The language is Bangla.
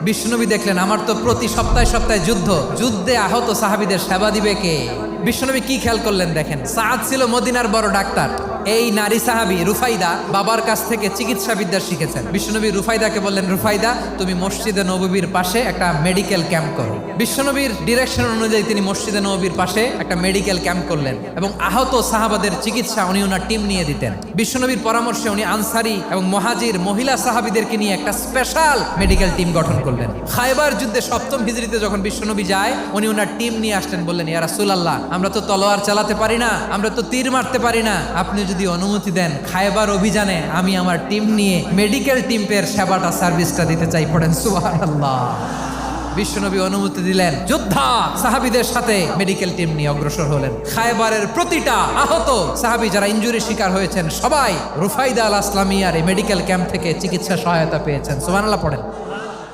বিশ্বনবী দেখলেন আমার তো প্রতি সপ্তাহে সপ্তাহে যুদ্ধে আহত সাহাবীদের সেবা দিবে কে? বিশ্বনবী কি খেয়াল করলেন দেখেন, সাআদ ছিল মদিনার বড় ডাক্তার। এই নারী সাহাবী রুফাইদা বাবার কাছ থেকে চিকিৎসা বিদ্যা শিখেছেন। বিশ্বনবী রুফাইদাকে বললেন, রুফাইদা তুমি মসজিদে নববীর পাশে একটা মেডিকেল ক্যাম্প করো। বিশ্বনবীর ডিরেকশন অনুযায়ী তিনি মসজিদে নববীর পাশে একটা মেডিকেল ক্যাম্প করলেন এবং আহত সাহাবাদের চিকিৎসা উনি ওনার টিম নিয়ে দিতেন। বিশ্বনবীর পরামর্শে উনি আনসারি এবং মুহাজির মহিলা সাহাবীদেরকে নিয়ে একটা স্পেশাল মেডিকেল টিম গঠন করলেন। খায়বার যুদ্ধে 7ম হিজরিতে যখন বিশ্বনবী যায়, উনি ওনার টিম নিয়ে আসলেন, বললেন, ইয়া রাসূলুল্লাহ, আমরা তো তলোয়ার চালাতে পারি না, আমরা তো তীর মারতে পারি না, আপনি যদি অনুমতি দেন খায়বার অভিযানে আমি আমার টিম নিয়ে মেডিকেল টিমের সেবাটা সার্ভিসটা দিতে চাই। পড়েন সুবহানাল্লাহ। বিশ্বনবী অনুমতি দিলেন, যোদ্ধা সাহাবীদের সাথে মেডিকেল টিম নিয়ে অগ্রসর হলেন। খায়বারের প্রতিটা আহত সাহাবী যারা ইনজুরি শিকার হয়েছেন সবাই রুফাইদা আল আসলামিয়ার এই মেডিকেল ক্যাম্প থেকে চিকিৎসা সহায়তা পেয়েছেন। সুবহানাল্লাহ পড়েন।